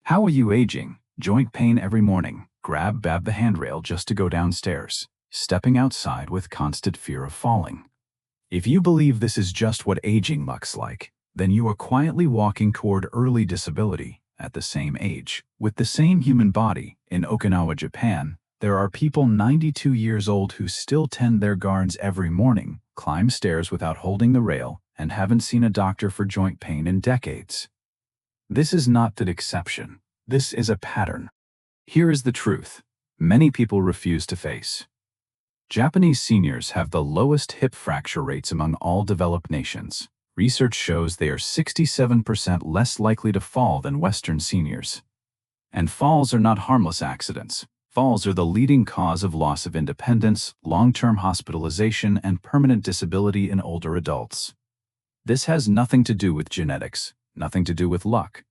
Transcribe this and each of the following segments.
How are you aging? Joint pain every morning. Grab the handrail just to go downstairs. Stepping outside with constant fear of falling. If you believe this is just what aging looks like, then you are quietly walking toward early disability at the same age. With the same human body, in Okinawa, Japan, there are people 92 years old who still tend their gardens every morning, climb stairs without holding the rail, and haven't seen a doctor for joint pain in decades. This is not an exception. This is a pattern. Here is the truth many people refuse to face. Japanese seniors have the lowest hip fracture rates among all developed nations. Research shows they are 67% less likely to fall than Western seniors. And falls are not harmless accidents. Falls are the leading cause of loss of independence, long-term hospitalization, and permanent disability in older adults. This has nothing to do with genetics, nothing to do with luck,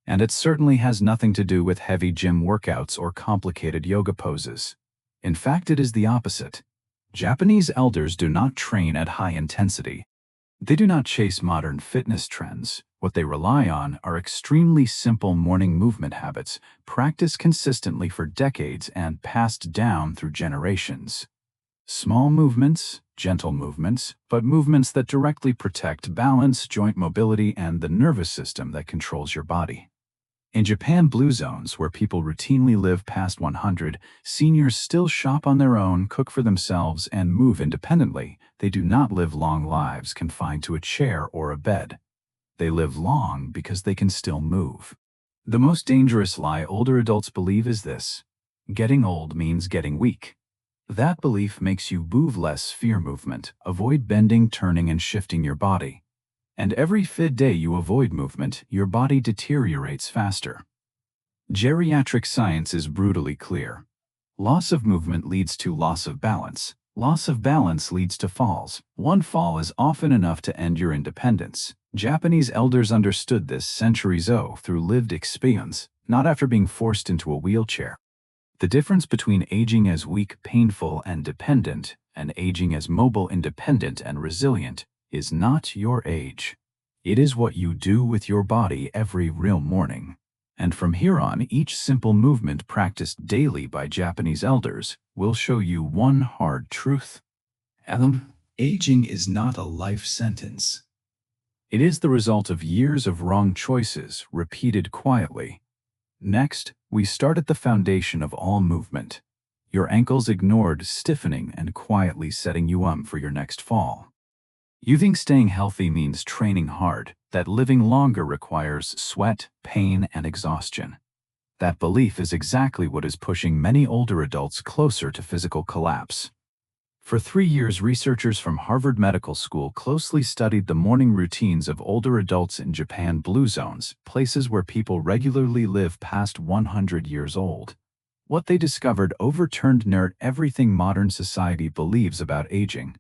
and it certainly has nothing to do with heavy gym workouts or complicated yoga poses. In fact, it is the opposite. Japanese elders do not train at high intensity. They do not chase modern fitness trends. What they rely on are extremely simple morning movement habits, practiced consistently for decades and passed down through generations. Small movements, gentle movements, but movements that directly protect balance, joint mobility, and the nervous system that controls your body. In Japan blue zones, where people routinely live past 100, seniors still shop on their own, cook for themselves, and move independently. They do not live long lives confined to a chair or a bed. They live long because they can still move. The most dangerous lie older adults believe is this: getting old means getting weak. That belief makes you move less, fear movement, avoid bending, turning, and shifting your body. And every fit day you avoid movement, your body deteriorates faster. Geriatric science is brutally clear. Loss of movement leads to loss of balance. Loss of balance leads to falls. One fall is often enough to end your independence. Japanese elders understood this centuries ago through lived experience, not after being forced into a wheelchair. The difference between aging as weak, painful, and dependent, and aging as mobile, independent, and resilient is not your age. It is what you do with your body every real morning. And from here on, each simple movement practiced daily by Japanese elders will show you one hard truth. Aging is not a life sentence. It is the result of years of wrong choices repeated quietly. Next, we start at the foundation of all movement. Your ankles ignored, stiffening and quietly setting you up for your next fall. You think staying healthy means training hard, that living longer requires sweat, pain, and exhaustion. That belief is exactly what is pushing many older adults closer to physical collapse. For 3 years, researchers from Harvard Medical School closely studied the morning routines of older adults in Japan blue zones, places where people regularly live past 100 years old. What they discovered overturned nearly everything modern society believes about aging.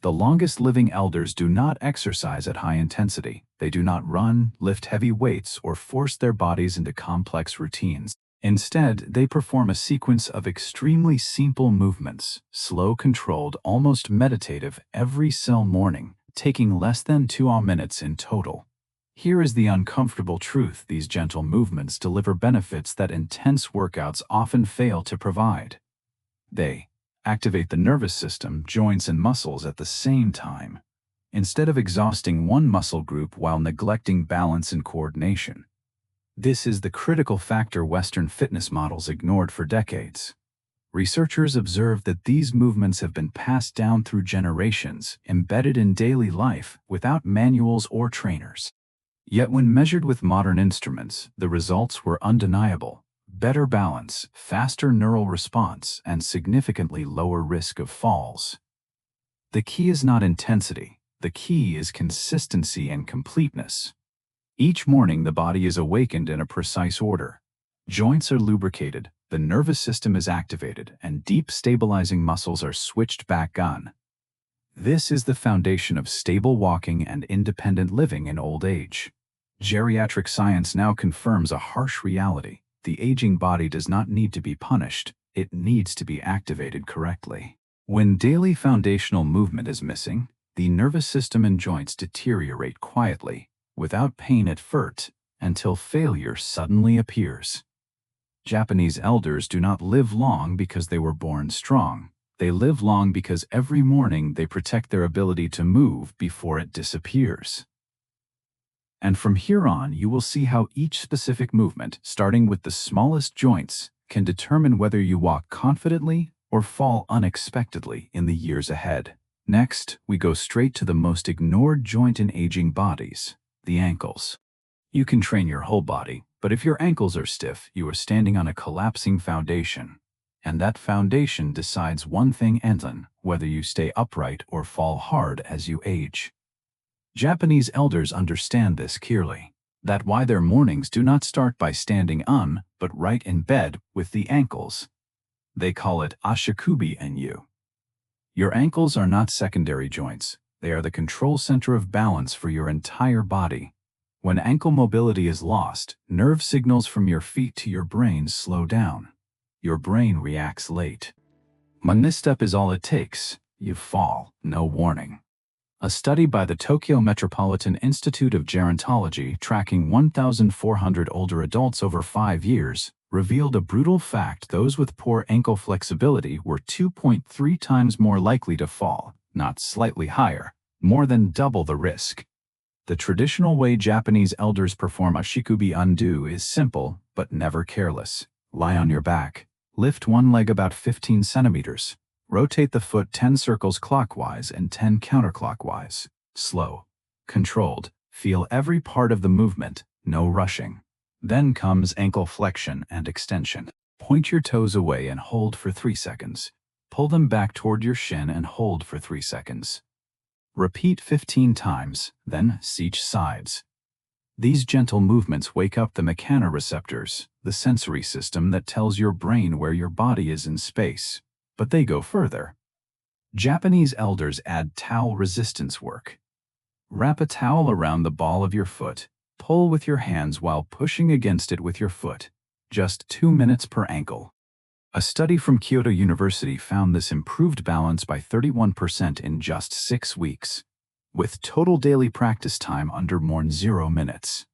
The longest living elders do not exercise at high intensity. They do not run, lift heavy weights, or force their bodies into complex routines. Instead, they perform a sequence of extremely simple movements, slow, controlled, almost meditative, every single morning, taking less than 2 minutes in total. Here is the uncomfortable truth: these gentle movements deliver benefits that intense workouts often fail to provide. They activate the nervous system, joints, and muscles at the same time, instead of exhausting one muscle group while neglecting balance and coordination. This is the critical factor Western fitness models ignored for decades. Researchers observed that these movements have been passed down through generations, embedded in daily life, without manuals or trainers. Yet when measured with modern instruments, the results were undeniable. Better balance, faster neural response, and significantly lower risk of falls. The key is not intensity. The key is consistency and completeness. Each morning, the body is awakened in a precise order. Joints are lubricated, the nervous system is activated, and deep stabilizing muscles are switched back on. This is the foundation of stable walking and independent living in old age. Geriatric science now confirms a harsh reality. The aging body does not need to be punished, it needs to be activated correctly. When daily foundational movement is missing, the nervous system and joints deteriorate quietly, without pain at first, until failure suddenly appears. Japanese elders do not live long because they were born strong. They live long because every morning they protect their ability to move before it disappears. And from here on, you will see how each specific movement, starting with the smallest joints, can determine whether you walk confidently or fall unexpectedly in the years ahead. Next, we go straight to the most ignored joint in aging bodies, the ankles. You can train your whole body, but if your ankles are stiff, you are standing on a collapsing foundation. And that foundation decides one thing, Anton, whether you stay upright or fall hard as you age. Japanese elders understand this clearly. That's why their mornings do not start by standing on, but right in bed with the ankles. They call it ashikubi enyu. Your ankles are not secondary joints. They are the control center of balance for your entire body. When ankle mobility is lost, nerve signals from your feet to your brain slow down. Your brain reacts late. One misstep is all it takes. You fall, no warning. A study by the Tokyo Metropolitan Institute of Gerontology tracking 1,400 older adults over 5 years revealed a brutal fact: those with poor ankle flexibility were 2.3 times more likely to fall, not slightly higher, more than double the risk. The traditional way Japanese elders perform ashikubi undo is simple but never careless. Lie on your back. Lift one leg about 15 centimeters. Rotate the foot 10 circles clockwise and 10 counterclockwise. Slow. Controlled. Feel every part of the movement, no rushing. Then comes ankle flexion and extension. Point your toes away and hold for 3 seconds. Pull them back toward your shin and hold for 3 seconds. Repeat 15 times, then switch sides. These gentle movements wake up the mechanoreceptors, the sensory system that tells your brain where your body is in space. But they go further. Japanese elders add towel resistance work. Wrap a towel around the ball of your foot. Pull with your hands while pushing against it with your foot. Just 2 minutes per ankle. A study from Kyoto University found this improved balance by 31% in just 6 weeks, with total daily practice time under more than 0 minutes.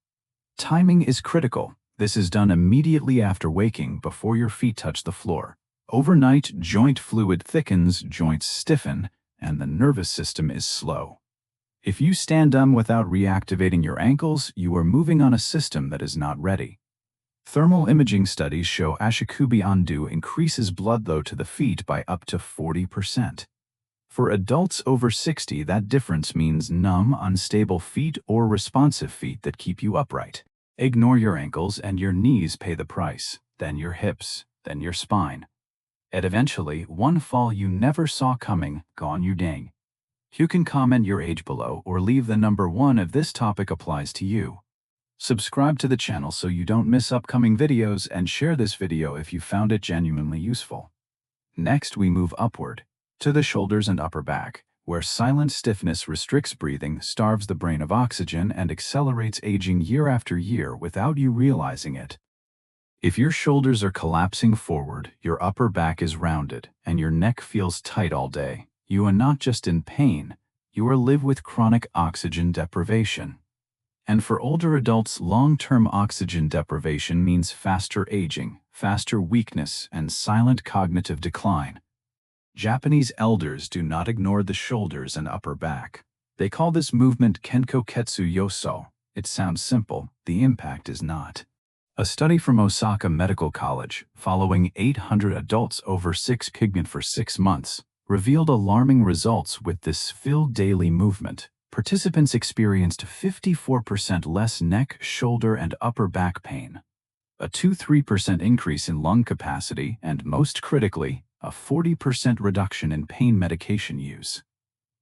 Timing is critical. This is done immediately after waking, before your feet touch the floor. Overnight, joint fluid thickens, joints stiffen, and the nervous system is slow. If you stand up without reactivating your ankles, you are moving on a system that is not ready. Thermal imaging studies show ashikubi undo increases blood flow to the feet by up to 40%. For adults over 60, that difference means numb, unstable feet or responsive feet that keep you upright. Ignore your ankles and your knees pay the price, then your hips, then your spine. And eventually, one fall you never saw coming, gone you dang. You can comment your age below or leave the number 1 if this topic applies to you. Subscribe to the channel so you don't miss upcoming videos, and share this video if you found it genuinely useful. Next, we move upward to the shoulders and upper back, where silent stiffness restricts breathing, starves the brain of oxygen, and accelerates aging year after year without you realizing it. If your shoulders are collapsing forward, your upper back is rounded, and your neck feels tight all day, you are not just in pain, you are living with chronic oxygen deprivation. And for older adults, long-term oxygen deprivation means faster aging, faster weakness, and silent cognitive decline. Japanese elders do not ignore the shoulders and upper back. They call this movement Kenko Ketsu Yoso. It sounds simple, the impact is not. A study from Osaka Medical College, following 800 adults over 6 kg for 6 months, revealed alarming results with this filled daily movement. Participants experienced 54% less neck, shoulder, and upper back pain, a 2–3% increase in lung capacity, and most critically, a 40% reduction in pain medication use.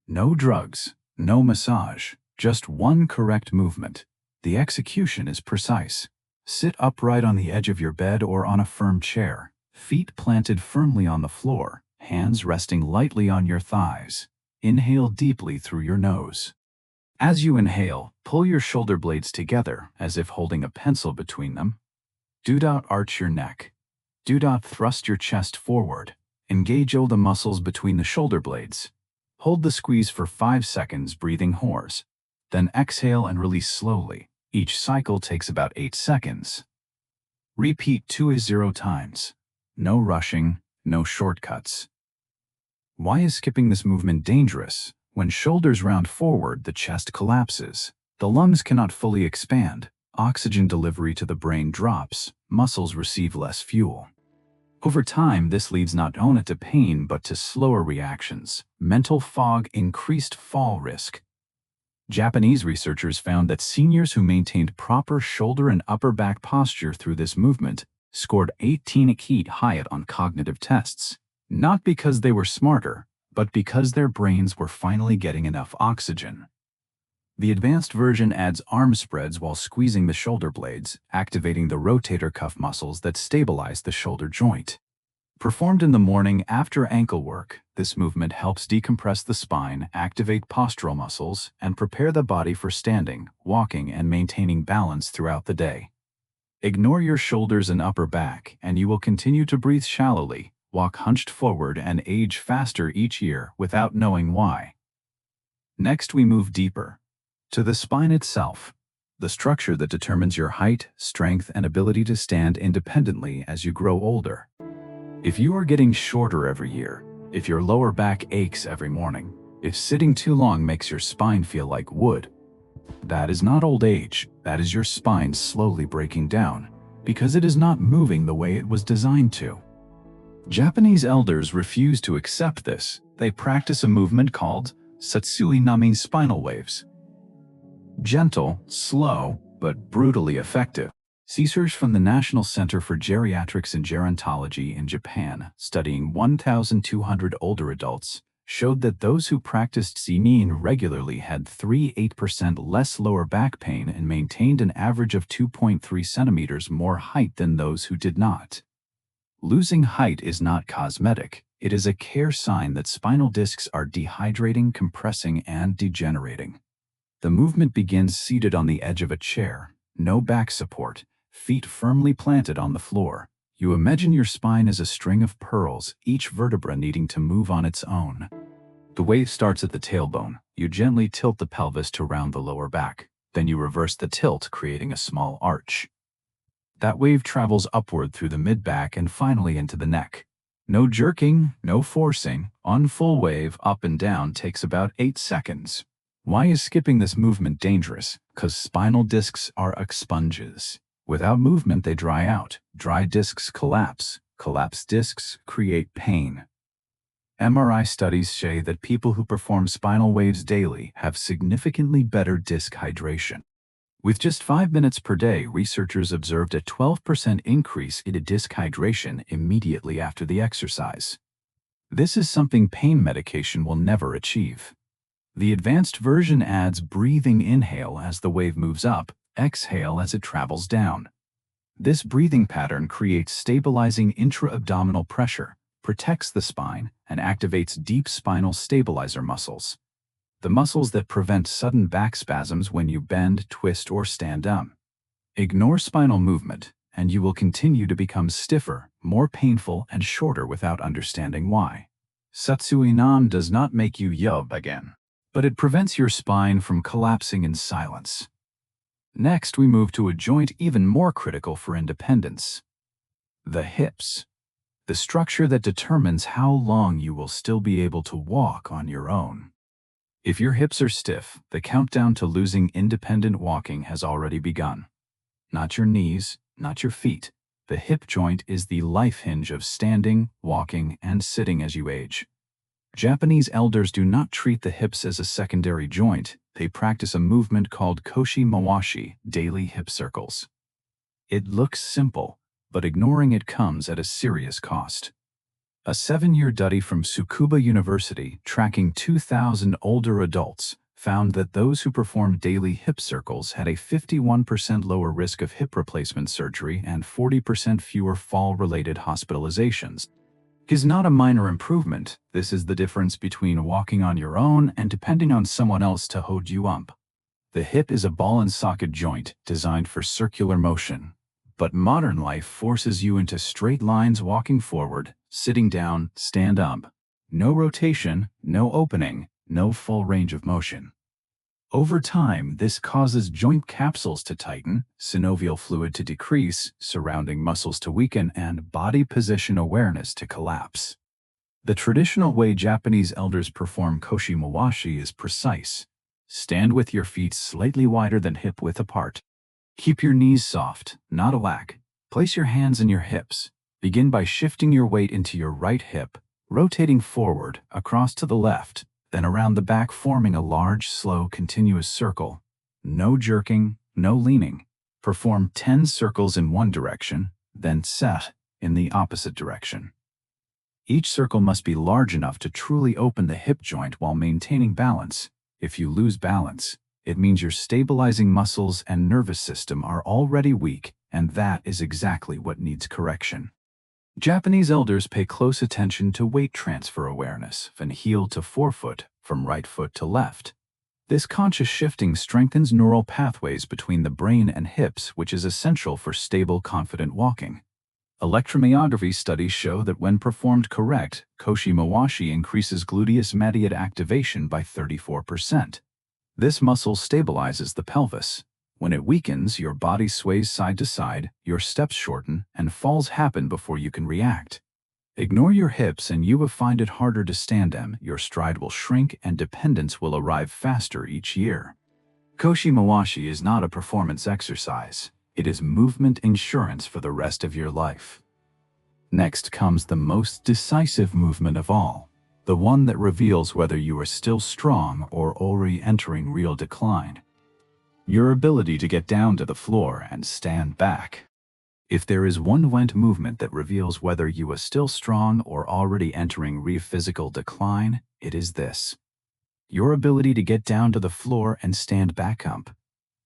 No drugs, no massage, just one correct movement. The execution is precise. Sit upright on the edge of your bed or on a firm chair, feet planted firmly on the floor, hands resting lightly on your thighs. Inhale deeply through your nose. As you inhale, pull your shoulder blades together as if holding a pencil between them. Do not arch your neck. Do not thrust your chest forward. Engage all the muscles between the shoulder blades. Hold the squeeze for 5 seconds, breathing hoarse. Then exhale and release slowly. Each cycle takes about 8 seconds. Repeat 2 to 0 times. No rushing, no shortcuts. Why is skipping this movement dangerous? When shoulders round forward, the chest collapses. The lungs cannot fully expand. Oxygen delivery to the brain drops. Muscles receive less fuel. Over time, this leads not only to pain but to slower reactions, mental fog, increased fall risk. Japanese researchers found that seniors who maintained proper shoulder and upper back posture through this movement scored 18 key higher on cognitive tests, not because they were smarter, but because their brains were finally getting enough oxygen. The advanced version adds arm spreads while squeezing the shoulder blades, activating the rotator cuff muscles that stabilize the shoulder joint. Performed in the morning after ankle work, this movement helps decompress the spine, activate postural muscles, and prepare the body for standing, walking, and maintaining balance throughout the day. Ignore your shoulders and upper back, and you will continue to breathe shallowly, walk hunched forward, and age faster each year without knowing why. Next, we move deeper to the spine itself, the structure that determines your height, strength, and ability to stand independently as you grow older. If you are getting shorter every year, if your lower back aches every morning, if sitting too long makes your spine feel like wood, that is not old age, that is your spine slowly breaking down, because it is not moving the way it was designed to. Japanese elders refuse to accept this. They practice a movement called Satsui Nami spinal waves. Gentle, slow, but brutally effective. Research from the National Center for Geriatrics and Gerontology in Japan, studying 1,200 older adults, showed that those who practiced Signsnder regularly had 3–8% less lower back pain and maintained an average of 2.3 centimeters more height than those who did not. Losing height is not cosmetic. It is a clear sign that spinal discs are dehydrating, compressing, and degenerating. The movement begins seated on the edge of a chair, no back support, feet firmly planted on the floor. You imagine your spine as a string of pearls, each vertebra needing to move on its own. The wave starts at the tailbone. You gently tilt the pelvis to round the lower back. Then you reverse the tilt, creating a small arch. That wave travels upward through the mid-back and finally into the neck. No jerking, no forcing. On full wave, up and down takes about 8 seconds. Why is skipping this movement dangerous? Because spinal discs are like sponges. Without movement, they dry out. Dry discs collapse. Collapsed discs create pain. MRI studies say that people who perform spinal waves daily have significantly better disc hydration. With just 5 minutes per day, researchers observed a 12% increase in disc hydration immediately after the exercise. This is something pain medication will never achieve. The advanced version adds breathing inhale as the wave moves up, exhale as it travels down. This breathing pattern creates stabilizing intra-abdominal pressure, protects the spine, and activates deep spinal stabilizer muscles. The muscles that prevent sudden back spasms when you bend, twist, or stand up. Ignore spinal movement, and you will continue to become stiffer, more painful, and shorter without understanding why. Satsui Nami does not make you yub again, but it prevents your spine from collapsing in silence. Next, we move to a joint even more critical for independence: the hips. The structure that determines how long you will still be able to walk on your own. If your hips are stiff, the countdown to losing independent walking has already begun. Not your knees, not your feet. The hip joint is the life hinge of standing, walking, and sitting as you age. Japanese elders do not treat the hips as a secondary joint. They practice a movement called koshi mawashi, daily hip circles. It looks simple, but ignoring it comes at a serious cost. A 7-year study from Tsukuba University, tracking 2,000 older adults, found that those who performed daily hip circles had a 51% lower risk of hip replacement surgery and 40% fewer fall-related hospitalizations. It is not a minor improvement. This is the difference between walking on your own and depending on someone else to hold you up. The hip is a ball-and-socket joint designed for circular motion. But modern life forces you into straight lines, walking forward, sitting down, stand up. No rotation, no opening, no full range of motion. Over time, this causes joint capsules to tighten, synovial fluid to decrease, surrounding muscles to weaken, and body position awareness to collapse. The traditional way Japanese elders perform koshi mawashi is precise. Stand with your feet slightly wider than hip width apart. Keep your knees soft, not alack. Place your hands in your hips. Begin by shifting your weight into your right hip, rotating forward, across to the left, then around the back, forming a large, slow, continuous circle. No jerking, no leaning. Perform 10 circles in one direction, then set in the opposite direction. Each circle must be large enough to truly open the hip joint while maintaining balance. If you lose balance, it means your stabilizing muscles and nervous system are already weak, and that is exactly what needs correction. Japanese elders pay close attention to weight transfer awareness, from heel to forefoot, from right foot to left. This conscious shifting strengthens neural pathways between the brain and hips, which is essential for stable, confident walking. Electromyography studies show that when performed correct, koshi mawashi increases gluteus medius activation by 34%. This muscle stabilizes the pelvis. When it weakens, your body sways side to side, your steps shorten, and falls happen before you can react. Ignore your hips and you will find it harder to stand them. Your stride will shrink and dependence will arrive faster each year. Koshi mawashi is not a performance exercise. It is movement insurance for the rest of your life. Next comes the most decisive movement of all, the one that reveals whether you are still strong or already entering real decline. Your ability to get down to the floor and stand back. If there is one movement that reveals whether you are still strong or already entering real physical decline, it is this. Your ability to get down to the floor and stand back up.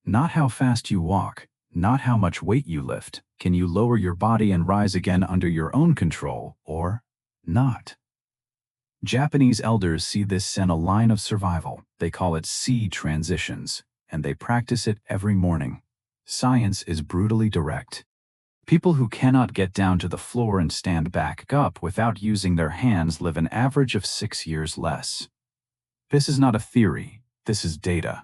Not how fast you walk, not how much weight you lift. Can you lower your body and rise again under your own control, or not? Japanese elders see this in a line of survival. They call it C transitions, and they practice it every morning. Science is brutally direct. People who cannot get down to the floor and stand back up without using their hands live an average of 6 years less. This is not a theory, this is data.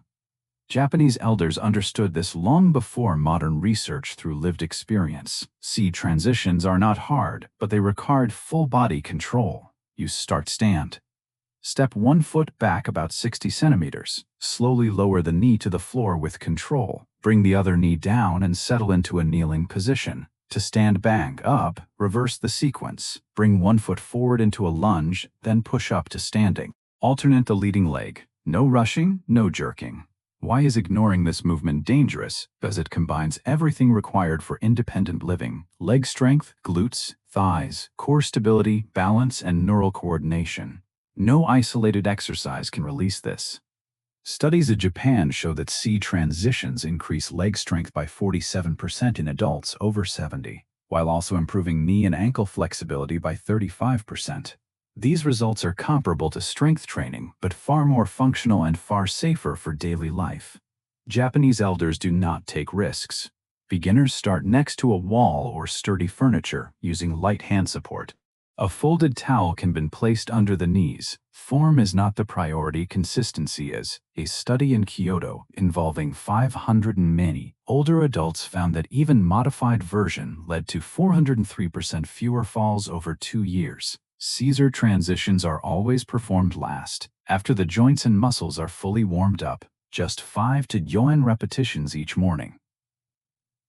Japanese elders understood this long before modern research through lived experience. C transitions are not hard, but they required full body control. You stand. Step 1 foot back about 60 centimeters. Slowly lower the knee to the floor with control. Bring the other knee down and settle into a kneeling position. To stand back up, reverse the sequence. Bring 1 foot forward into a lunge, then push up to standing. Alternate the leading leg. No rushing, no jerking. Why is ignoring this movement dangerous? Because it combines everything required for independent living: leg strength, glutes, thighs, core stability, balance, and neural coordination. No isolated exercise can release this. Studies in Japan show that C transitions increase leg strength by 47% in adults over 70, while also improving knee and ankle flexibility by 35%. These results are comparable to strength training, but far more functional and far safer for daily life. Japanese elders do not take risks. Beginners start next to a wall or sturdy furniture, using light hand support. A folded towel can be placed under the knees. Form is not the priority, consistency is. A study in Kyoto involving 500 and many older adults found that even modified version led to 403% fewer falls over 2 years. Caesar transitions are always performed last, after the joints and muscles are fully warmed up, just 5 to 9 repetitions each morning.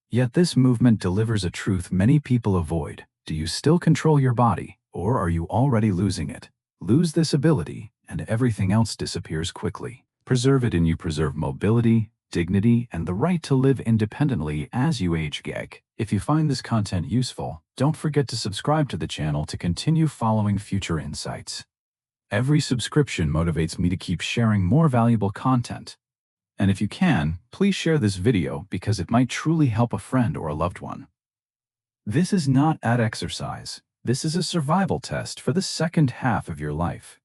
Yet this movement delivers a truth many people avoid. Do you still control your body, or are you already losing it? Lose this ability, and everything else disappears quickly. Preserve it and you preserve mobility, dignity, and the right to live independently as you age. If you find this content useful, don't forget to subscribe to the channel to continue following future insights. Every subscription motivates me to keep sharing more valuable content. And if you can, please share this video because it might truly help a friend or a loved one. This is not ad exercise. This is a survival test for the second half of your life.